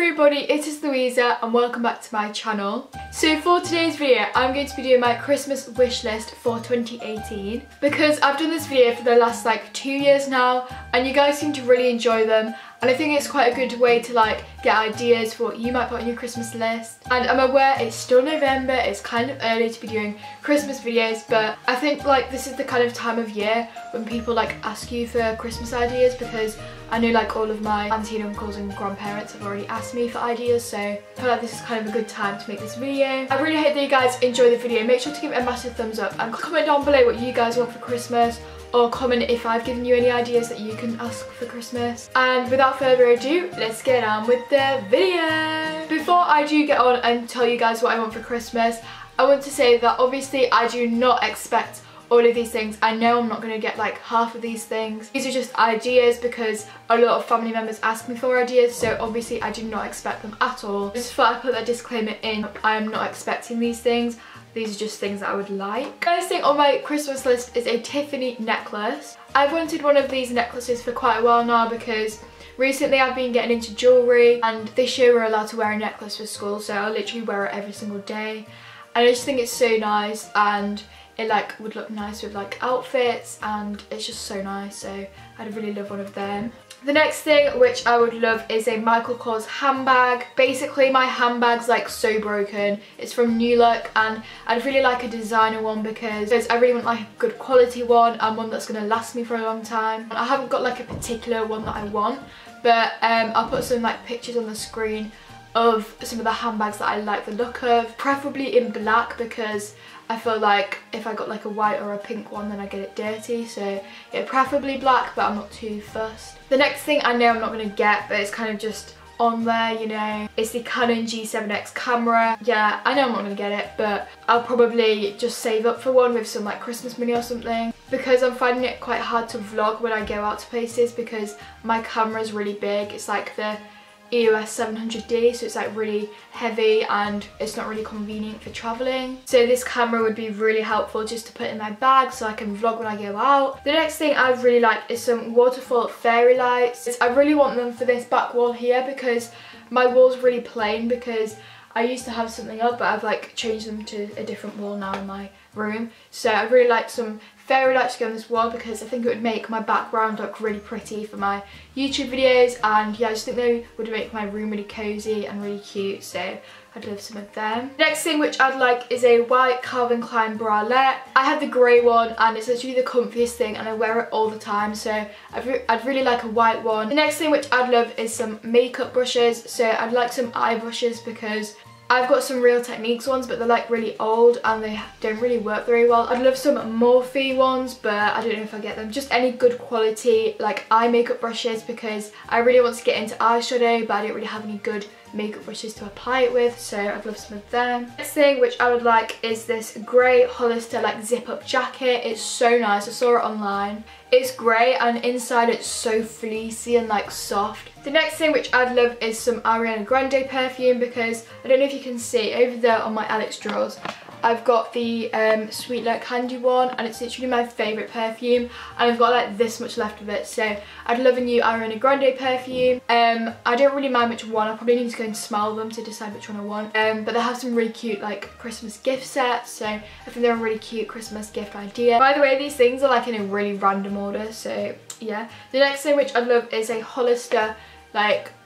everybody, it is Louisa and welcome back to my channel. So for today's video, I'm going to be doing my Christmas wish list for 2018 because I've done this video for the last 2 years now and you guys seem to really enjoy them, and I think it's quite a good way to get ideas for what you might put on your Christmas list. And I'm aware it's still November, it's kind of early to be doing Christmas videos, but I think this is the kind of time of year when people ask you for Christmas ideas, because I know all of my auntie and uncles and grandparents have already asked me for ideas, so I feel like this is kind of a good time to make this video. I really hope that you guys enjoy the video. Make sure to give it a massive thumbs up and comment down below what you guys want for Christmas, or comment if I've given you any ideas that you can ask for Christmas. And without further ado, let's get on with the video. Before I do get on and tell you guys what I want for Christmas, I want to say that obviously I do not expect all of these things. I know I'm not going to get half of these things. These are just ideas because a lot of family members ask me for ideas, so obviously I do not expect them at all. Just thought I'd put that disclaimer in. I am not expecting these things. These are just things that I would like. First thing on my Christmas list is a Tiffany necklace. I've wanted one of these necklaces for quite a while now because recently I've been getting into jewellery, and this year we're allowed to wear a necklace for school, so I literally wear it every single day. And I just think it's so nice, and it would look nice with outfits, and it's just so nice, so I'd really love one of them. The next thing which I would love is a Michael Kors handbag. Basically my handbag's so broken. It's from New Look and I'd really like a designer one because I really want a good quality one and one that's going to last me for a long time. I haven't got a particular one that I want, but I'll put some pictures on the screen of some of the handbags that I like the look of, preferably in black because I feel like if I got a white or a pink one then I get it dirty, so yeah, preferably black, but I'm not too fussed. The next thing I know I'm not going to get, but it's kind of just on there, you know, it's the Canon G7X camera. Yeah, I know I'm not going to get it, but I'll probably just save up for one with some Christmas money or something, because I'm finding it quite hard to vlog when I go out to places because my camera's really big. It's the EOS 700D, so it's really heavy and it's not really convenient for travelling. So this camera would be really helpful just to put in my bag so I can vlog when I go out. The next thing I'd really like is some waterfall fairy lights. I really want them for this back wall here because my wall's really plain because I used to have something up, but I've changed them to a different wall now in my room. So I'd really like some fairy lights to go on this wall because I think it would make my background look really pretty for my YouTube videos, and yeah, I just think they would make my room really cozy and really cute, so I'd love some of them. Next thing which I'd like is a white Calvin Klein bralette. I have the grey one and it's literally the comfiest thing and I wear it all the time, so I'd really like a white one. The next thing which I'd love is some makeup brushes, so I'd like some eye brushes because I've got some Real Techniques ones, but they're really old and they don't really work very well. I'd love some Morphe ones, but I don't know if I get them. Just any good quality eye makeup brushes because I really want to get into eyeshadow, but I don't really have any good makeup brushes to apply it with, so I'd love some of them. Next thing which I would like is this grey Hollister zip up jacket. It's so nice, I saw it online. It's grey and inside it's so fleecy and soft. The next thing which I'd love is some Ariana Grande perfume because I don't know if you can see over there on my Alex drawers, I've got the Sweet Like Candy one, and it's literally my favourite perfume, and I've got this much left of it, so I'd love a new Ariana Grande perfume. I don't really mind which one, I probably need to go and smell them to decide which one I want, but they have some really cute Christmas gift sets, so I think they're a really cute Christmas gift idea. By the way, these things are in a really random order, so yeah. The next thing which I'd love is a Hollister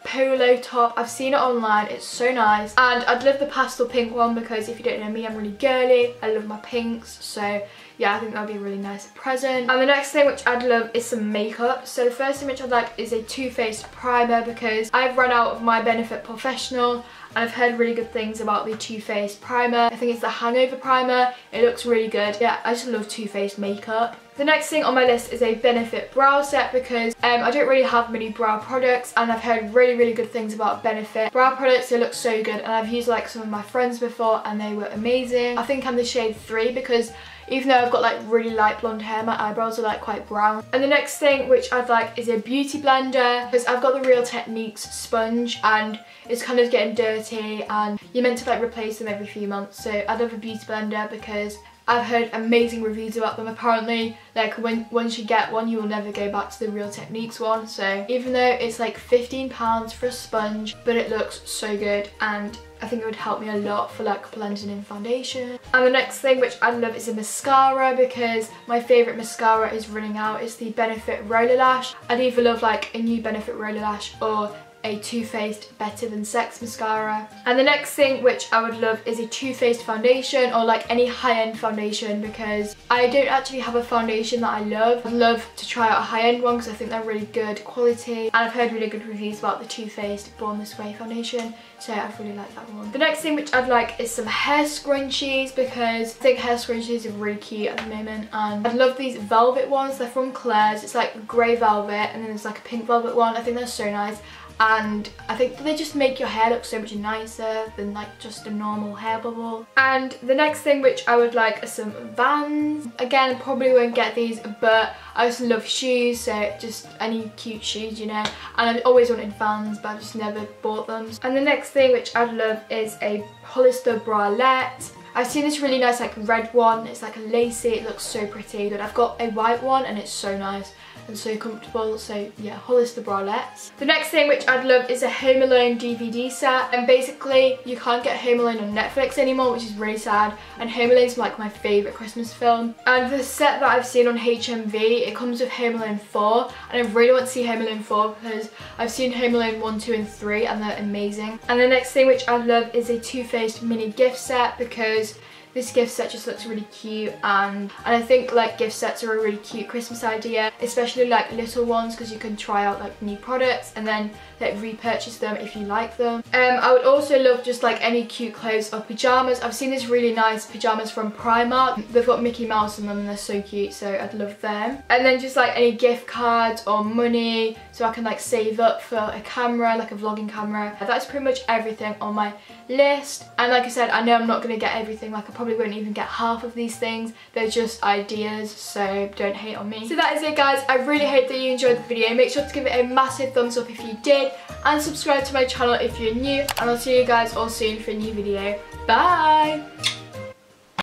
polo top. I've seen it online, it's so nice, and I'd love the pastel pink one because if you don't know me, I'm really girly, I love my pinks, so yeah, I think that would be a really nice present. And the next thing which I'd love is some makeup. So the first thing which I'd like is a Too Faced primer because I've run out of my Benefit Professional and I've heard really good things about the Too Faced primer. I think it's the Hangover primer, it looks really good. Yeah, I just love Too Faced makeup. The next thing on my list is a Benefit brow set because I don't really have many brow products, and I've heard really good things about Benefit brow products. They look so good and I've used some of my friends before and they were amazing. I think I'm the shade 3 because even though I've got really light blonde hair, my eyebrows are quite brown. And the next thing which I'd like is a beauty blender because I've got the Real Techniques sponge and it's kind of getting dirty and you're meant to replace them every few months, so I'd love a beauty blender because I've heard amazing reviews about them. Apparently, like once you get one, you will never go back to the Real Techniques one. So even though it's like £15 for a sponge, but it looks so good, and I think it would help me a lot for like blending in foundation. And the next thing which I love is a mascara, because my favourite mascara is running out. It's the Benefit Roller Lash. I'd either love like a new Benefit Roller Lash or a Too Faced Better Than Sex mascara. And the next thing which I would love is a Too Faced foundation, or like any high-end foundation, because I don't actually have a foundation that I love. I'd love to try out a high-end one because I think they're really good quality, and I've heard really good reviews about the Too Faced Born This Way foundation, so I'd really like that one. The next thing which I'd like is some hair scrunchies, because I think hair scrunchies are really cute at the moment, and I'd love these velvet ones. They're from Claire's. It's like grey velvet, and then there's like a pink velvet one. I think they're so nice. And I think they just make your hair look so much nicer than like just a normal hair bubble. And the next thing which I would like are some Vans. Again, probably won't get these, but I just love shoes, so just any cute shoes, you know. And I've always wanted Vans, but I've just never bought them. And the next thing which I'd love is a Hollister bralette. I've seen this really nice like red one. It's like a lacy, it looks so pretty, but I've got a white one and it's so nice and so comfortable. So yeah, Hollister bralettes. The next thing which I'd love is a Home Alone DVD set, and basically you can't get Home Alone on Netflix anymore, which is really sad, and Home Alone's like my favourite Christmas film. And the set that I've seen on HMV, it comes with Home Alone 4, and I really want to see Home Alone 4 because I've seen Home Alone 1, 2 and 3 and they're amazing. And the next thing which I'd love is a Too Faced mini gift set, because this gift set just looks really cute, and I think like gift sets are a really cute Christmas idea, especially like little ones, because you can try out like new products and then like repurchase them if you like them. I would also love just like any cute clothes or pyjamas. I've seen these really nice pyjamas from Primark. They've got Mickey Mouse in them and they're so cute, so I'd love them. And then just like any gift cards or money, so I can like save up for a camera, like a vlogging camera. That's pretty much everything on my list. And like I said, I know I'm not going to get everything. Like I probably won't even get half of these things. They're just ideas, so don't hate on me. So that is it, guys. I really hope that you enjoyed the video. Make sure to give it a massive thumbs up if you did, and subscribe to my channel if you're new, and I'll see you guys all soon for a new video. Bye!